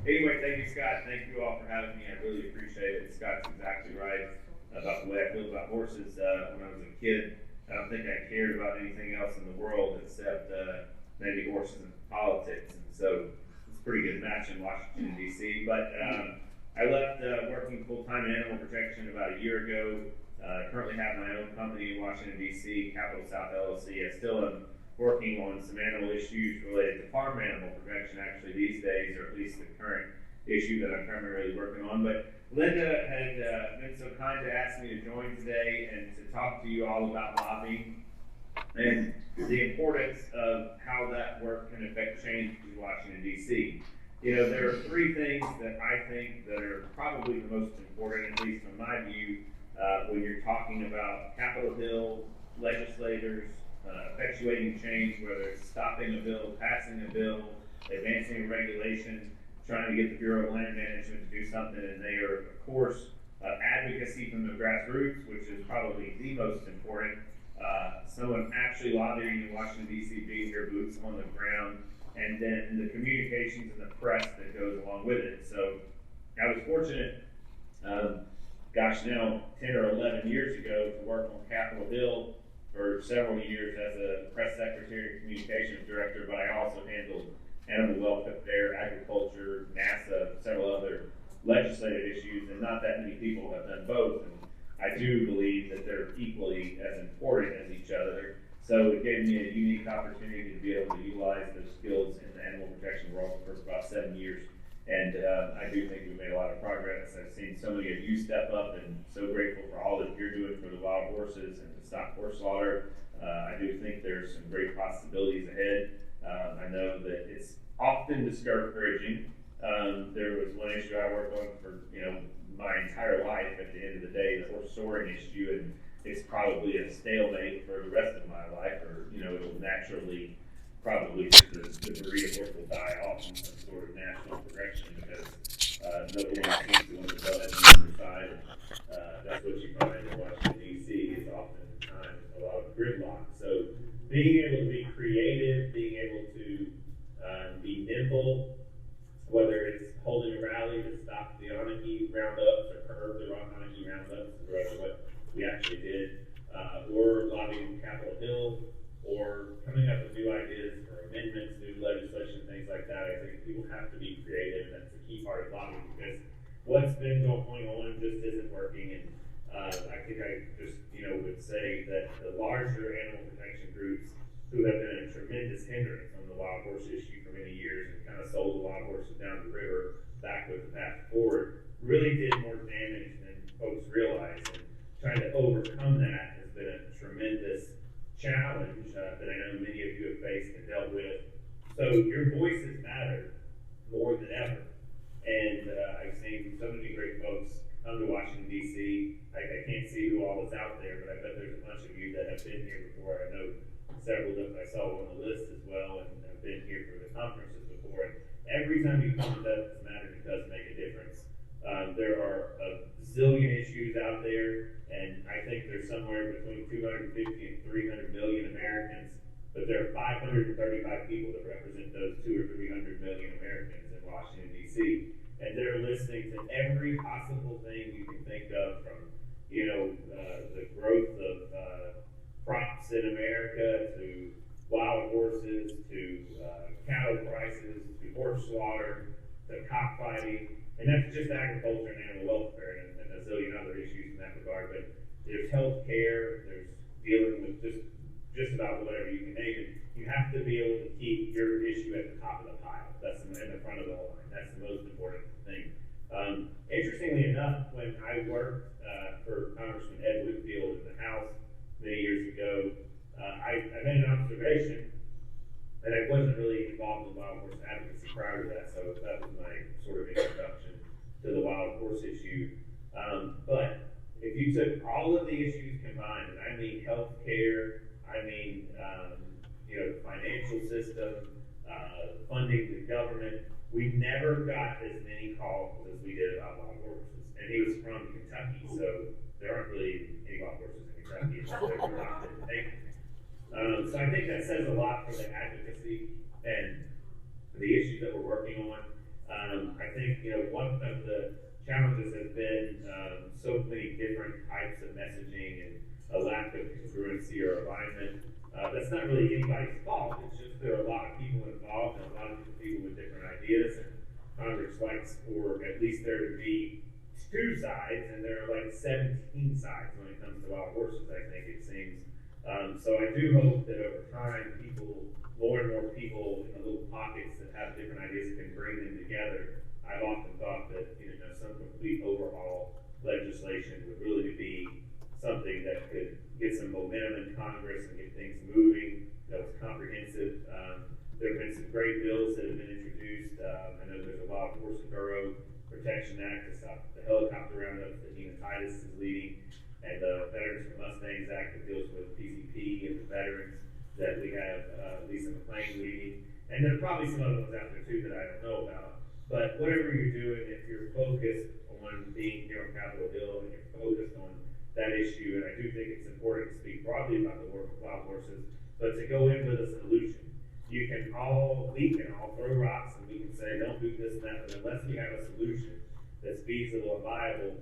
Anyway, thank you, Scott. Thank you all for having me. I really appreciate it. Scott's exactly right about the way I feel about horses. When I was a kid, I don't think I cared about anything else in the world except maybe horses and politics. And so it's a pretty good match in Washington, D.C. But I left working full-time in animal protection about a year ago. Currently have my own company in Washington, D.C., Capital South LLC. I still am working on some animal issues related to farm animal protection actually these days, or at least the current issue that I'm primarily working on. But Linda had been so kind to ask me to join today and to talk to you all about lobbying and the importance of how that work can affect change in Washington, D.C. You know, there are three things that I think that are probably the most important, at least from my view, when you're talking about Capitol Hill legislators, effectuating change, whether it's stopping a bill, passing a bill, advancing a regulation, trying to get the Bureau of Land Management to do something, and they are, of course, advocacy from the grassroots, which is probably the most important. Someone actually lobbying in Washington, D.C., being your boots on the ground, and then the communications and the press that goes along with it. So I was fortunate, now 10 or 11 years ago, to work on Capitol Hill for several years as a press secretary and communications director, but I also handled animal welfare, agriculture, NASA, several other legislative issues, and not that many people have done both. And I do believe that they're equally as important as each other. So it gave me a unique opportunity to be able to utilize those skills in the animal protection world for about 7 years. And I do think we've made a lot of progress. I've seen so many of you step up, and so grateful for all that you're doing for the wild horses and to stop horse slaughter. I do think there's some great possibilities ahead. I know that it's often discouraging. There was one issue I worked on for my entire life. At the end of the day, the horse soaring issue, and it's probably a stalemate for the rest of my life, or it'll naturally, probably the breed of horse will die off in some sort of national progression because no one seems to want to go ahead and the other side. That's what you find in Washington, D.C. is oftentimes a lot of gridlock. So being able to be creative, being able to be nimble, whether it's holding a rally to stop the anarchy roundups or curb the anarchy roundups, or what we actually did, or lobbying Capitol Hill, or coming up with new ideas for amendments, new legislation, things like that. I think people have to be creative, and that's a key part of lobbying, because what's been going on just isn't working. And I think I just would say that the larger animal protection groups, who have been a tremendous hindrance on the wild horse issue for many years and kind of sold the wild horses down the river back with the path forward, really did more damage than folks realize. And trying to overcome that has been a tremendous challenge that I know many of you have faced and dealt with. So your voices matter more than ever. And I've seen so many great folks come to Washington, D.C. I can't see who all is out there, but I bet there's a bunch of you that have been here before. I know several that I saw on the list as well, and have been here for the conferences before. And every time you come to Doesn't Matter, it does make a difference. There are a zillion issues out there, and I think there's somewhere between 250 and 300 million Americans, but there are 535 people that represent those 200 or 300 million Americans in Washington, D.C. And they're listening to every possible thing you can think of, from the growth of crops in America, to wild horses, to cattle prices, to horse slaughter, to cockfighting, and that's just agriculture and animal welfare, and a zillion other issues in that regard. But there's health care, there's dealing with just about whatever you can name it. You have to be able to keep your issue at the top of the pile. That's in the front of the line. That's the most important thing. Interestingly enough, when I worked for Congressman Ed Whitfield in the House many years ago, I made an observation that I wasn't really involved in wild horse advocacy prior to that, so that was my sort of introduction to the wild horse issue. But if you took all of the issues combined, and I mean health care, I mean the financial system, funding the government, we never got as many calls as we did about wild horses. And he was from Kentucky, so there aren't really any wild horses in Kentucky. They're not so I think that says a lot for the advocacy and the issues that we're working on. I think, one of the challenges has been so many different types of messaging and a lack of congruency or alignment. That's not really anybody's fault. It's just there are a lot of people involved and a lot of people with different ideas. And Congress likes for at least there to be two sides, and there are like 17 sides when it comes to wild horses, I think it seems. So I do hope that over time, more and more people in the little pockets that have different ideas can bring them together. I've often thought that some complete overhaul legislation would really be something that could get some momentum in Congress and get things moving. That was comprehensive. There have been some great bills that have been introduced. I know there's a Wild Horse and Burro Protection Act to stop the helicopter roundups that Nina Titus is leading, and the Veterans for Mustangs Act that deals with PCP and the veterans that we have Lisa McClain leading. And there are probably some other ones out there too that I don't know about. But whatever you're doing, if you're focused on being here on Capitol Hill and you're focused on that issue, and I do think it's important to speak broadly about the work of wild horses, but to go in with a solution. We can all throw rocks and we can say, don't do this and that, but unless we have a solution that's feasible and viable,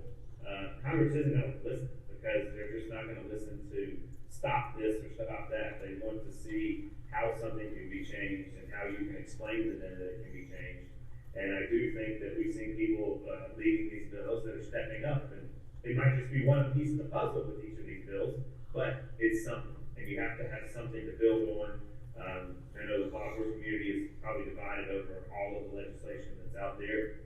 Congress isn't going to listen, because they're just not going to listen to stop this or stop that. They want to see how something can be changed and how you can explain to them that it can be changed. And I do think that we've seen people leading these bills that are stepping up, and it might just be one piece of the puzzle with each of these bills, but it's something, and you have to have something to build on. I know the wild horse community is probably divided over all of the legislation that's out there.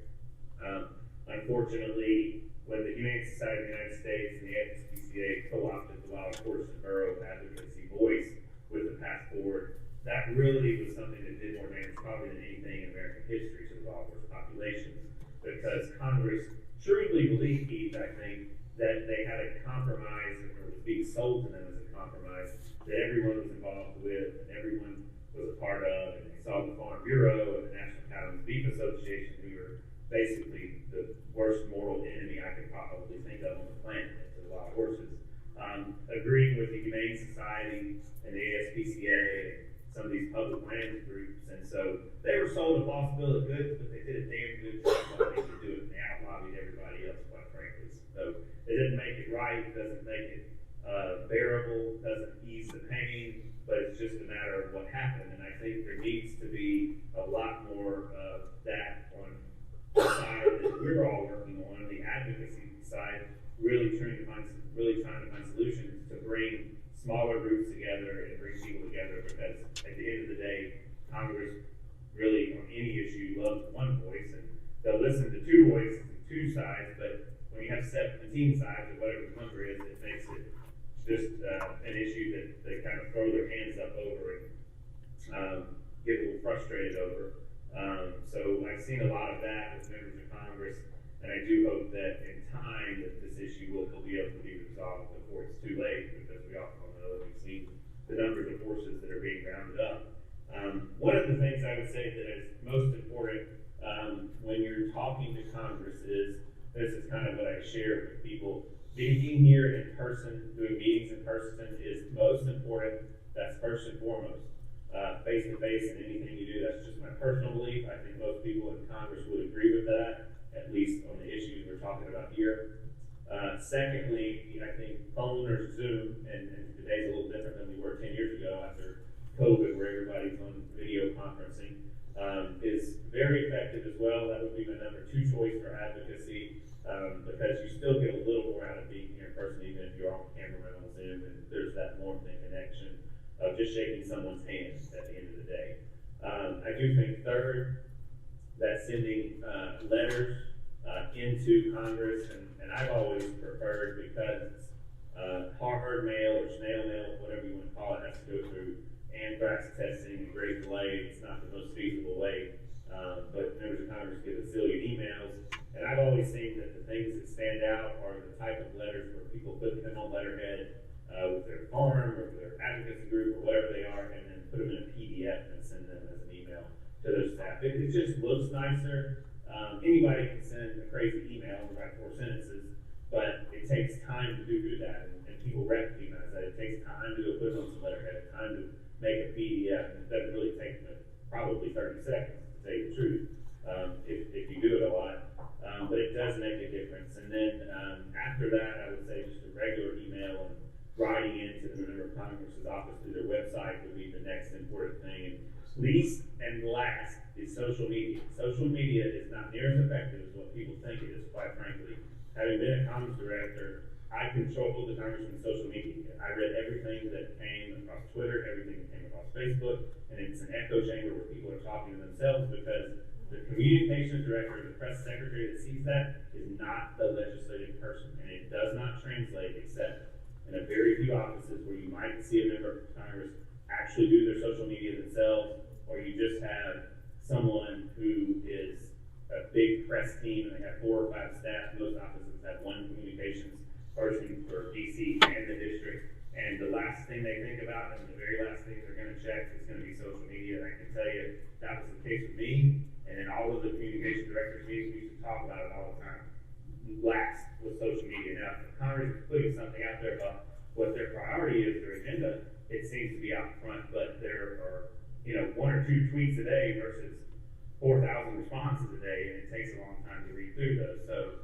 Unfortunately, when the Humane Society of the United States and the SPCA co-opted the wild horse and burro advocacy voice with the path forward, that really was something that did more damage probably than anything in American history to the wild horse populations, because Congress truly believed, I think, that they had a compromise, or was being sold to them as a compromise, that everyone was involved with, and everyone was a part of, and they saw the Farm Bureau and the National Cattlemen's Beef Association, who were basically the worst moral enemy I could probably think of on the planet to the wild horses. Agreeing with the Humane Society and the ASPCA and some of these public lands groups, and so they were sold a false bill of goods, but they did a damn good job while they could do it, and they outlobbied everybody else, quite frankly. So it didn't make it right, it doesn't make it bearable, doesn't ease the pain, but it's just a matter of what happened. And I think there needs to be a lot more of that on the side that we're all working on, the advocacy side, really trying to find solutions to bring smaller groups together and bring people together, because at the end of the day, Congress really, on any issue, loves one voice, and they'll listen to two voices and two sides, but when you have 17 sides, or whatever the number is, it makes it just an issue that they kind of throw their hands up over and get a little frustrated over. So I've seen a lot of that with members of Congress, and I do hope that in time that this issue will be able to be resolved before it's too late, because we all know that we've seen the numbers of horses that are being rounded up. One of the things I would say that is most important when you're talking to Congress is, this is kind of what I share with people, being here in person, doing meetings in person is most important. That's first and foremost. Face to face and anything you do, that's just my personal belief. I think most people in Congress would agree with that, at least on the issues we're talking about here. Secondly, I think phone or Zoom, and today's a little different than we were 10 years ago after COVID, where everybody's on video conferencing, is very effective as well. That would be my number 2 choice for advocacy, because you still get a little more out of being here in person, even if you're on camera on Zoom, and there's that warmth and connection of just shaking someone's hand at the end of the day. I do think third, that sending letters into Congress, and I've always preferred, because hard mail or snail mail, whatever you want to call it, has to go through anthrax testing and great delay. It's not the most feasible way, but members of Congress get a zillion emails, and I've always seen that the things that stand out are the type of letters where people put them on letterhead with their farm or their advocacy group or whatever they are, and then put them in a PDF and send them as an email to their staff. It just looks nicer. Anybody can send a crazy email and write 4 sentences, but it takes time to do that, and people recognize that. It takes time to go put on some letterhead, time to make a PDF, and it doesn't really take probably 30 seconds, to tell you the truth. If you next important thing. And least and last is social media. Social media is not near as effective as what people think it is, quite frankly. Having been a comms director, I control the congressman's social media. I read everything that came across Twitter, everything that came across Facebook, and it's an echo chamber where people are talking to themselves because the communications director, the press secretary that sees that is not the legislative person, and it does not translate except in a very few offices where you might see a member of Congress actually do their social media themselves, or you just have someone who is a big press team and they have 4 or 5 staff. Most offices have one communications person for DC and the district, and the last thing they think about and the very last thing they're going to check is going to be social media. And I can tell you that was the case with me, and in all of the communication directors meetings, we used to talk about it all the time. Last was social media. Now, if Congress is putting something out there about what their priority is, their agenda, it seems to be out front, but there are 1 or 2 tweets a day versus 4,000 responses a day, and it takes a long time to read through those. So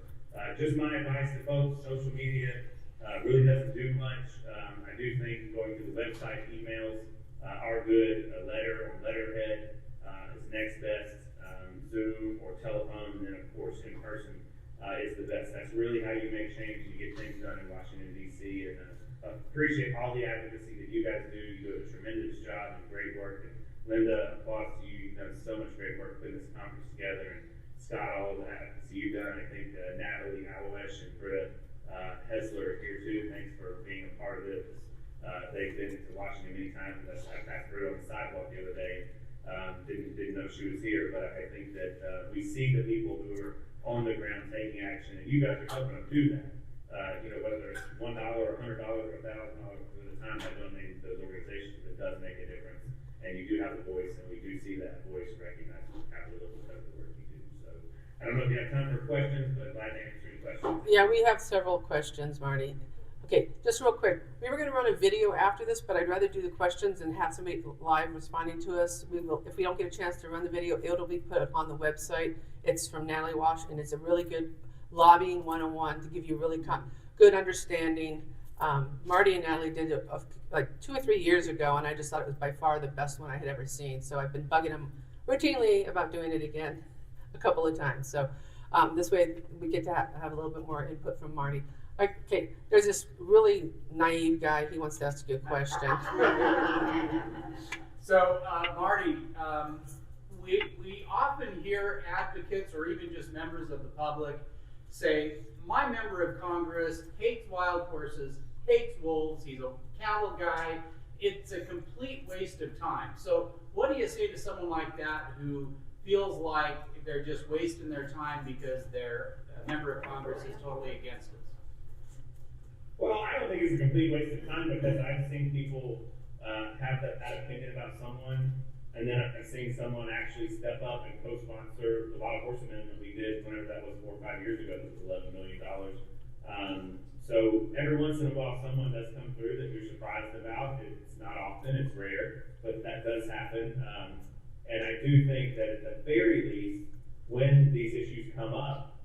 just my advice to folks, social media really doesn't do much. I do think going to the website, emails are good. A letter or letterhead is next best. Zoom or telephone, and then of course in person is the best. That's really how you make change and you get things done in Washington, D.C. And appreciate all the advocacy that you guys do. You do a tremendous job and great work. And Linda, applause to you. You've done so much great work putting this conference together. And Scott, all of the advocacy you've done. I think Natalie, Awesh, and Britta Hessler are here too. Thanks for being a part of this. They've been to Washington many times. I passed Britta on the sidewalk the other day. Didn't know she was here, but I think that we see the people who are on the ground taking action, and you guys are helping them do that. Whether it's $1 or $100 or $1,000 for the time I donate to those organizations, it does make a difference. And you do have a voice, and we do see that voice recognized in Capitol because of the work you do. So I don't know if you have time for questions, but glad to answer any questions. Yeah, we have several questions, Marty. Okay, just real quick. We were going to run a video after this, but I'd rather do the questions and have somebody live responding to us. We will, if we don't get a chance to run the video, it'll be put on the website. It's from Natalie Wash, and it's a really good lobbying 101 to give you really good understanding. Marty and Natalie did it like 2 or 3 years ago, and I just thought it was by far the best one I had ever seen. So I've been bugging them routinely about doing it again a couple of times. So this way we get to have a little bit more input from Marty. Okay, there's this really naive guy. He wants to ask you a question. So, Marty, we often hear advocates or even just members of the public say, my member of Congress hates wild horses, hates wolves, he's a cattle guy. It's a complete waste of time. So what do you say to someone like that who feels like they're just wasting their time because their member of Congress is totally against it? Well, I don't think it's a complete waste of time because I've seen people have that opinion about someone, and then I've seen someone actually step up and co-sponsor the Wild Horse Amendment we did whenever that was 4 or 5 years ago. It was $11 million. So every once in a while, someone does come through that you're surprised about. It's not often, it's rare, but that does happen. And I do think that at the very least, when these issues come up,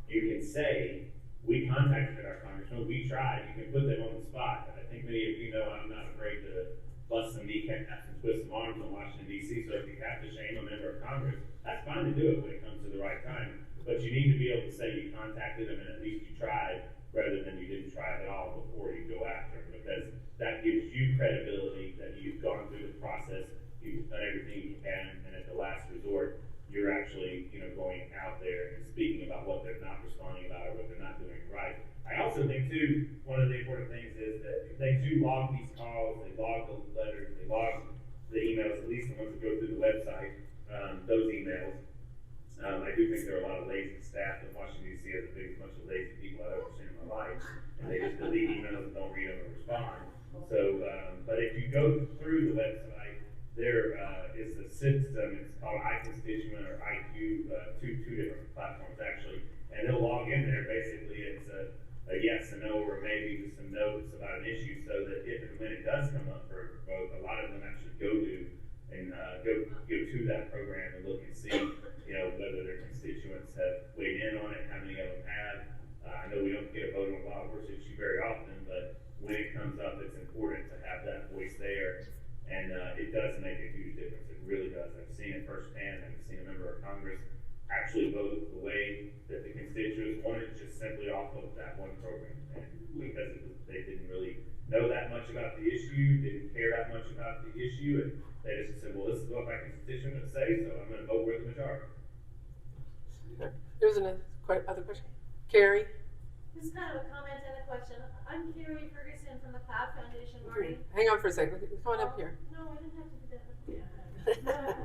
you can say, we contacted our congressman, we tried, you can put them on the spot. I think many of you know I'm not afraid to bust some kneecaps and twist some arms in Washington, D.C., so if you have to shame a member of Congress, that's fine to do it when it comes to the right time. But you need to be able to say you contacted them and at least you tried, rather than you didn't try at all before you go after them, because that gives you credibility that you've gone through the process, you've done everything you can, and at the last resort, you're actually, going out there and speaking about what they're not responding about or what they're not doing right. I also think too, one of the important things is that they do log these calls, they log the letters, they log the emails, at least the ones that go through the website, those emails. I do think there are a lot of lazy staff in Washington, D.C. has the biggest bunch of lazy people I've ever seen in my life, and they just delete emails and don't read them or respond. So, but if you go through the website, there is a system, it's called iConstituent or IQ, two different platforms actually, and they'll log in there. Basically, it's a yes, a no, or maybe just some notes about an issue, so that if and when it does come up for a vote, a lot of them actually go to that program and look and see, whether their constituents have weighed in on it, how many of them have. I know we don't get a vote on a wild horse issue very often, but when it comes up, it's important to have that voice there. And it does make a huge difference. It really does. I've seen it firsthand. I've seen a member of Congress actually vote the way that the constituents wanted, just simply off of that one program. And because they didn't really know that much about the issue, didn't care that much about the issue, and they just said, well, this is what my constituents say, so I'm going to vote with the majority. There's another other question. Carrie? This is kind of a comment and a question. I'm Carrie Ferguson from the Cloud Foundation, Marty. Hang on for a second. Come on up here. No, I didn't have to do that.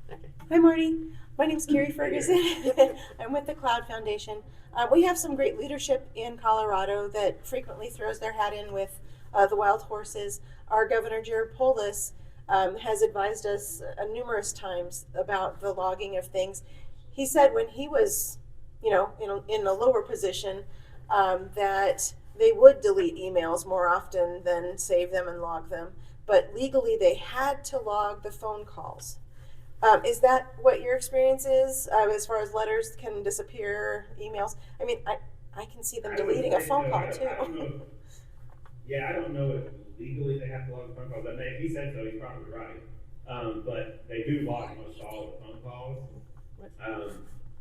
Okay. Hi, Marty. My name's Carrie Ferguson. I'm with the Cloud Foundation. We have some great leadership in Colorado that frequently throws their hat in with the wild horses. Our Governor Jared Polis has advised us numerous times about the logging of things. He said when he was, in a lower position, that they would delete emails more often than save them and log them. But legally, they had to log the phone calls. Is that what your experience is as far as letters can disappear, emails? I mean, I can see them deleting a phone call too. I don't know if legally they have to log the phone calls. If he said so, he's probably right. But they do log most all of the phone calls.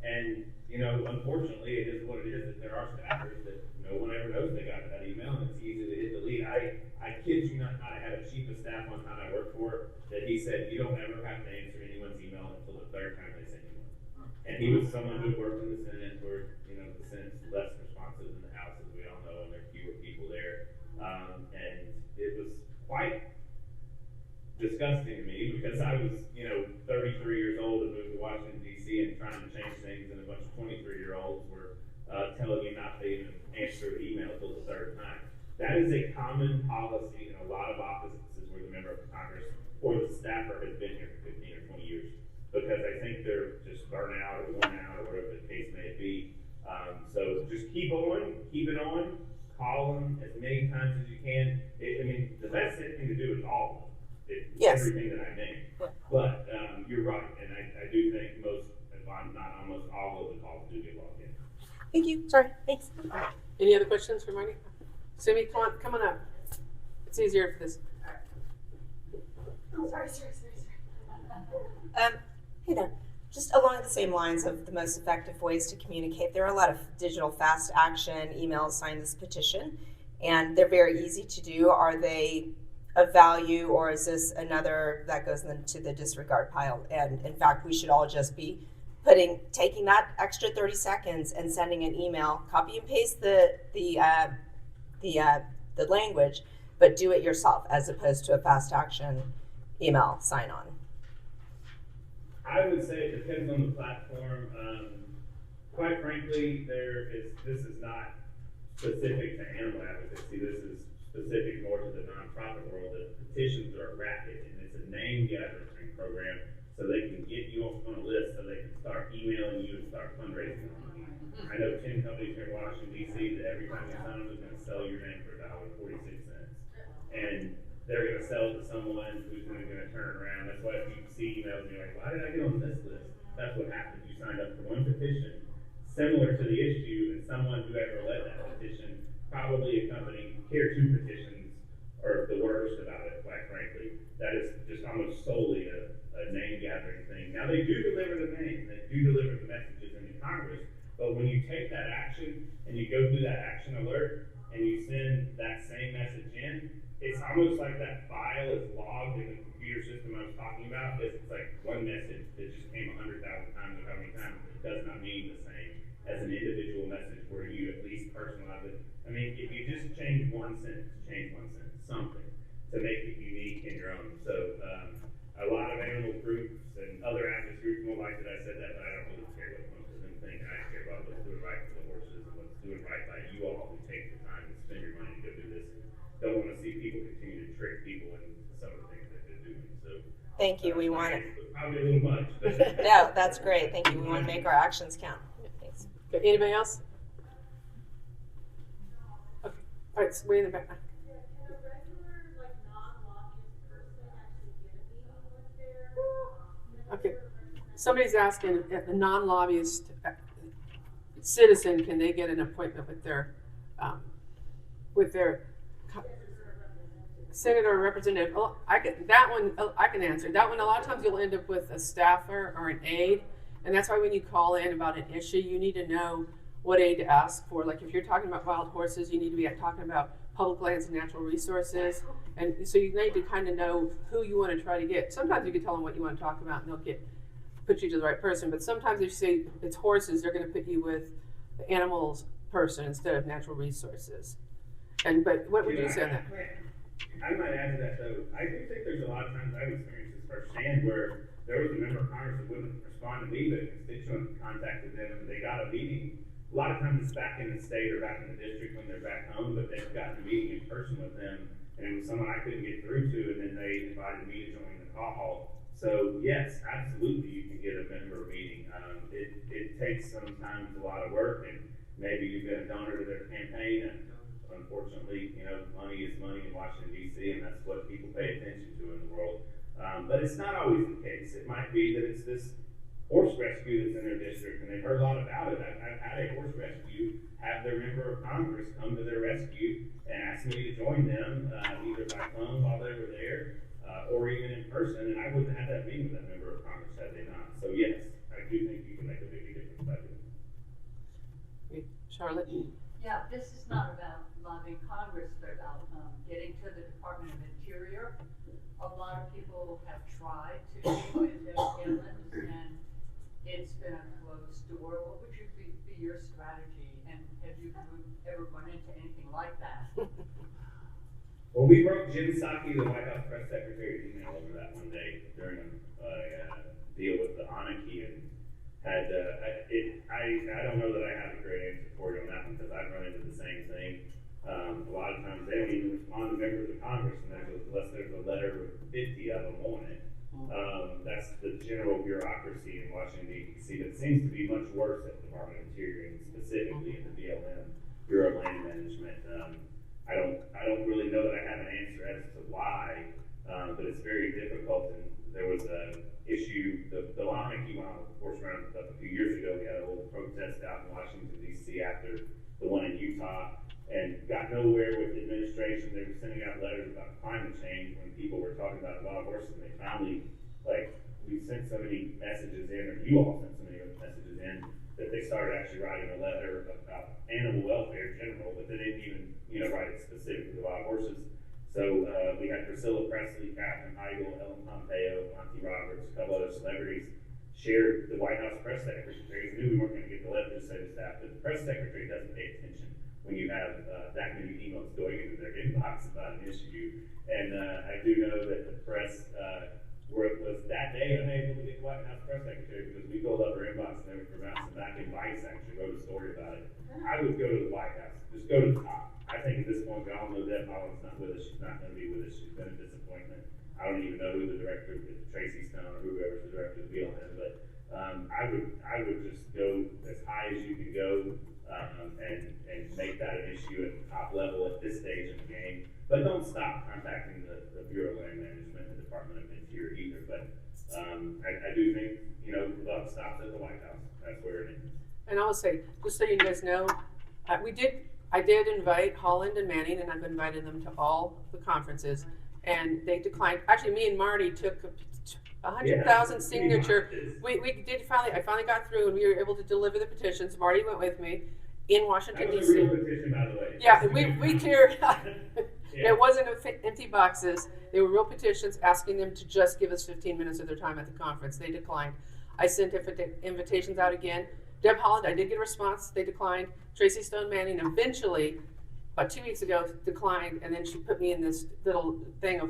And unfortunately, it is what it is. That there are staffers that no one ever knows they got that email, and it's easy to hit delete. I kid you not, I had a chief of staff one time I worked for that he said you don't ever have to answer anyone's email until the third time they send you one. And he was someone who worked in the Senate, where the Senate's less responsive than the House, as we all know, and there are fewer people there. And it was quite disgusting to me because I was 33 years old and moved to Washington D.C. and trying to change things, and a bunch of 23-year-olds were telling me not to even answer the email till the third time. That is a common policy in a lot of offices where the member of Congress or the staffer has been here for 15 or 20 years, because I think they're just burnt out or worn out or whatever the case may be. So just keep it on, call them as many times as you can. The best thing to do is all of them. Yes. Everything that I named. Yeah. But you're right, and I do think most, if I'm not almost all of the calls do get logged in. Thank you. Sorry. Thanks. Any other questions for Marty? Simi, come on up. It's easier for this. Oh, sorry. Hey there. Just along the same lines of the most effective ways to communicate, there are a lot of digital fast action emails, sign this petition, and they're very easy to do. Are they of value, or is this another that goes into the disregard pile? And in fact, we should all just be taking that extra 30 seconds and sending an email, copy and paste the language, but do it yourself as opposed to a fast action email sign on. I would say it depends on the platform. Quite frankly, this is not specific to animal advocacy. This is specific more to the nonprofit world. The petitions are a racket, and it's a name gathering program, so they can get you on a list, so they can start emailing you and start fundraising on you. I know 10 companies here in Washington D.C. that every time you sign them is going to sell your name for $1.46, and they're going to sell it to someone who's going to turn it around. That's why if you see emails and you're like, why did I get on this list? That's what happened. You signed up for one petition similar to the issue, and someone who ever led that petition, probably a company, here 2 petitions are the worst about it, quite frankly. That is just almost solely a name gathering thing. Now, they do deliver the name, they do deliver the messages into Congress, but when you take that action and you go through that action alert and you send that same message in, it's almost like that file is logged in the computer system I was talking about. It's like one message that just came 100,000 times or how many times. It does not mean the same as an individual message where you at least personalize it. If you just change one sentence, something to make it unique in your own. So a lot of animal groups and other advocacy groups won't like that I said that, but I don't really care what most of them think. I care about what's doing right for the horses and what's doing right by you all who take the time to spend your money to go do this. Don't want to see people continue to trick people into some of the things that they're doing. So Thank you. We want it. Probably a little much. No, that's great. Thank you. We want to make our actions count. Thanks. Okay, anybody else? Okay. All right, so way in the back. Okay. Somebody's asking if a non-lobbyist citizen, can they get an appointment with their Senator or Representative, that one I can answer. That one, a lot of times you'll end up with a staffer or an aide, and that's why when you call in about an issue, you need to know what aid to ask for. Like if you're talking about wild horses, you need to be talking about public lands and natural resources, and so you need to kind of know who you want to try to get. Sometimes you can tell them what you want to talk about, and they'll put you to the right person. But sometimes if you say it's horses, they're going to put you with the animals person instead of natural resources. But what would you say on that? I might add to that though. I do think there's a lot of times I've experienced this firsthand where there was a member of Congress that wouldn't respond to me, but a constituent contacted them and they got a meeting. A lot of times it's back in the state or back in the district when they're back home, but they've gotten a meeting in person with them, and it was someone I couldn't get through to, and then they invited me to join the call. So yes, absolutely, you can get a member meeting. It takes sometimes a lot of work, and maybe you've been a donor to their campaign, and unfortunately, money is money in Washington, D.C., and that's what people pay attention to in the world. But it's not always the case. It might be that it's this horse rescue that's in their district, and they've heard a lot about it. I've had a horse rescue have their member of Congress come to their rescue and ask me to join them, either by phone while they were there, or even in person, and I wouldn't have had that meeting with that member of Congress had they not. So yes, I do think you can make a big difference. Charlotte? Yeah, this is not about lobbying Congress, but about getting to the Department of Interior. A lot of people have tried to do in their inlands, and it's been a closed door. What would be your strategy, and have you ever run into anything like that? Well, we broke Jim Psaki, the White House press secretary's email over that one day during a deal with the Anarchy, and had I don't know that I have a great answer for you on that one because I've run into the same thing. A lot of times they don't even respond to members of Congress unless there's a letter with 50 of them on it. That's the general bureaucracy in Washington, D.C. That seems to be much worse at the Department of Interior, and specifically in the BLM, Bureau of Land Management. I don't really know that I have an answer as to why, but it's very difficult. And there was a issue, the Anarchy went on the horse round a few years ago. We had a little protest out in Washington, D.C. after the one in Utah, and got nowhere with the administration. They were sending out letters about climate change when people were talking about wild horses, and they finally, we sent so many messages in, or you all sent so many messages in, that they started actually writing a letter about animal welfare in general, but they didn't even, write it specifically to wild horses. So we had Priscilla Presley, Katherine Heigl, Ellen Pompeo, Monty Roberts, a couple other celebrities shared the White House press secretary. Knew we weren't going to get the legislative staff, but the press secretary doesn't pay attention when you have that many emails going into their inbox about an issue. And I do know that the press was that day unable to get the White House press secretary because we filled up her inbox and they were pronounced back in Vice actually wrote a story about it. I would go to the White House, just go to the top. I think at this point we all know Deb Haaland's not with us. She's not going to be with us. She's been a disappointment. I don't even know who the director, Tracy Stone or whoever's the director of the BLM, but I would just go as high as you can go and make that an issue at the top level at this stage of the game. But don't stop contacting the Bureau of Land Management and the Department of Interior either. But I do think, love stops at the White House. That's where it is. And I'll say, just so you guys know, I did invite Holland and Manning, and I've invited them to all the conferences, and they declined. Actually, me and Marty took 100,000 signature. I finally got through, and we were able to deliver the petitions. Marty went with me in Washington, D.C. That was a real petition, by the way. Yeah, we cleared. It wasn't empty boxes. They were real petitions asking them to just give us 15 minutes of their time at the conference. They declined. I sent invitations out again. Deb Haaland, I did get a response. They declined. Tracy Stone Manning eventually, about 2 weeks ago, declined, and then she put me in this little thing of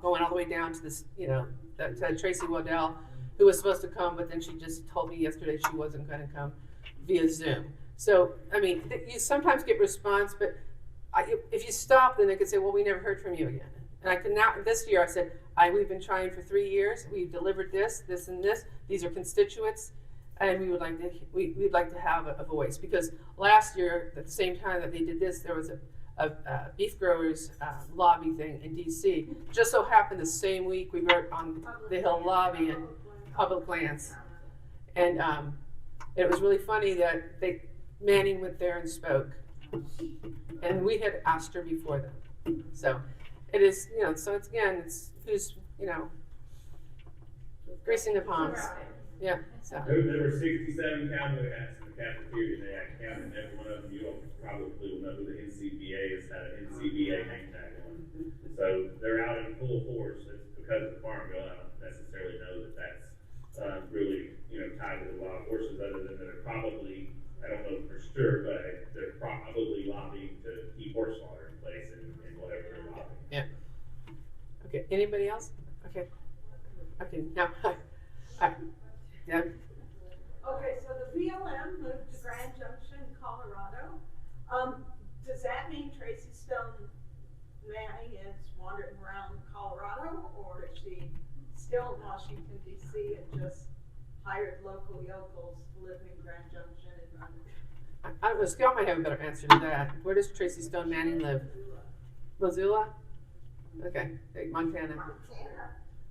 going all the way down to this, to Tracy Waddell, who was supposed to come, but then she just told me yesterday she wasn't going to come via Zoom. So, you sometimes get response, but if you stop, then they could say, well, we never heard from you again. And this year I said, we've been trying for 3 years. We've delivered this, and this. These are constituents. And we'd like to have a voice, because last year at the same time that they did this, there was a beef growers lobby thing in D.C. Just so happened the same week we were on the Hill lobby and public lands, and it was really funny that Manning went there and spoke, and we had asked her before them. So it is, you know, so it's, again, it's who's, you know, greasing the palms. Yeah, so. There were 67 cowboy hats in the cafeteria today. I counted every one of them. You all probably will know who the NCBA is, had an NCBA name tag on. So they're out in full force. It's because of the farm bill. I don't necessarily know that that's really, you know, tied to the wild horses, other than they're probably, I don't know for sure, but they're probably lobbying to keep horse slaughter in place and whatever they're lobbying. Yeah. Okay, anybody else? Okay. Okay, now, hi. Yeah. Okay, so the BLM moved to Grand Junction, Colorado. Does that mean Tracy Stone Manning is wandering around Colorado, or is she still in Washington DC and just hired local yokels to live in Grand Junction and run it? I don't know, Scott might have a better answer to that. Where does Tracy Stone Manning live? Missoula? Okay, Montana.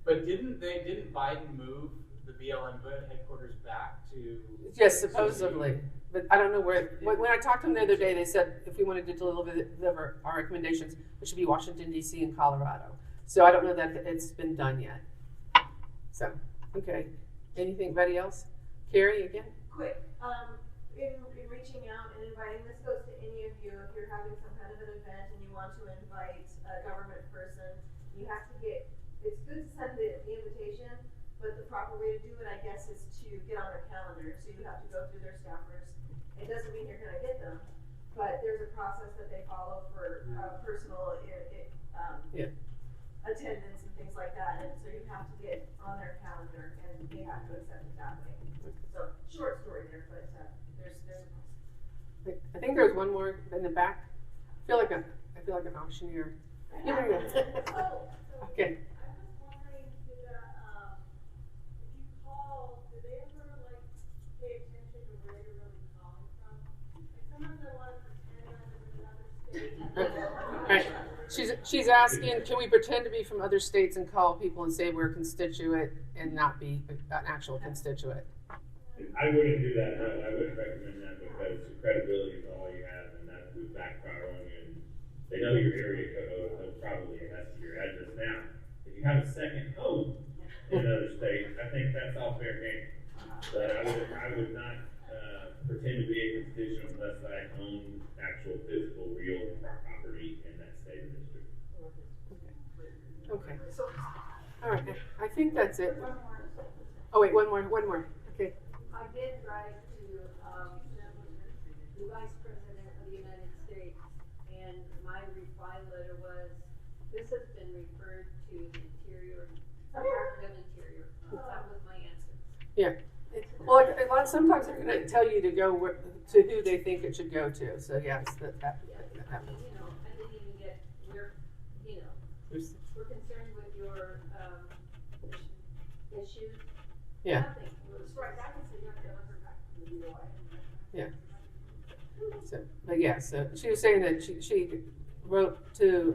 But didn't Biden move the BLM headquarters back to? Yes, supposedly, but I don't know where. When I talked to them the other day, they said if we wanted to deliver our recommendations, it should be Washington D.C. and Colorado. So I don't know that it's been done yet. So, okay. Anybody else? Carrie again? Quick, in reaching out and inviting, this goes to any of you, if you're having some kind of an event and you want to invite a government person, you have to get, it's good to send the invitation, but the proper way to do it, I guess, is to get on their calendar. So you have to go through their staffers. It doesn't mean you're gonna get them, but there's a process that they follow for personal attendance and things like that, and so you have to get on their calendar and they have to accept it that way. So, short story there, but there's a process. I think there's one more in the back. I feel like an auctioneer. Yeah. Okay. I was wondering, if you call, do they ever pay attention to where you're really calling from? Sometimes I want to pretend I'm in another state. Right. She's asking, can we pretend to be from other states and call people and say we're a constituent and not be an actual constituent? I wouldn't do that. No, I wouldn't recommend that, because your credibility is all you have, and that would backfire on you. And they know your area code. They'll probably ask your address. Now, if you have a second home in another state, I think that's all fair game. But I would not pretend to be a constituent unless I own actual physical, real property in that state or district. Okay. All right. I think that's it. Oh wait, one more. Okay. I did write to the Vice President of the United States, and my reply letter was, this has been referred to the Department of Interior. That was my answer. Yeah. Well, sometimes they're going to tell you to go to who they think it should go to. So yes, that happens. I didn't even get, we're concerned with your issues. Yeah. Nothing. Right, that was the never heard back from the UI. Yeah. So she was saying that she wrote to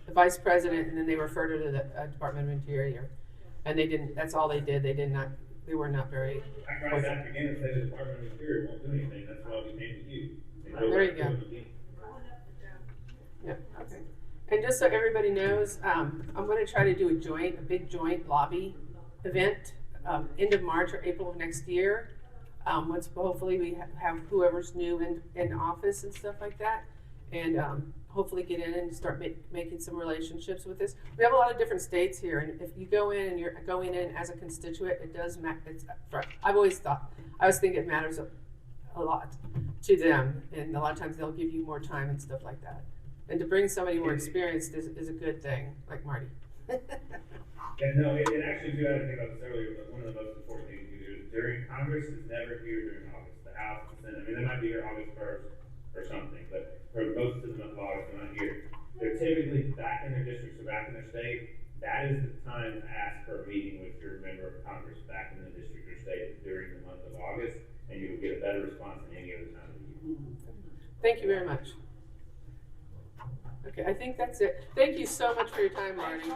the Vice President, and then they referred her to the Department of Interior, and they didn't. That's all they did. They were not very. I tried that again and said the Department of Interior won't do anything. That's why we came to you. There you go. Yeah. Okay. And just so everybody knows, I'm going to try to do a big joint lobby event, end of March or April of next year. Once hopefully we have whoever's new in office and stuff like that, and hopefully get in and start making some relationships with this. We have a lot of different states here, and if you go in and you're going in as a constituent, it does matter. I always think it matters a lot to them, and a lot of times they'll give you more time and stuff like that. And to bring somebody more experienced is a good thing, like Marty. Yeah, no, it actually, too, I didn't think about this earlier, but one of the most important things you do is during Congress is never here during August. The House, the Senate, I mean, they might be here August 1st or something, but for most of the month of August, they're not here. They're typically back in their districts or back in their state. That is the time to ask for a meeting with your member of Congress back in the district or state during the month of August, and you will get a better response than any other time of the year. Thank you very much. Okay, I think that's it. Thank you so much for your time, Marty.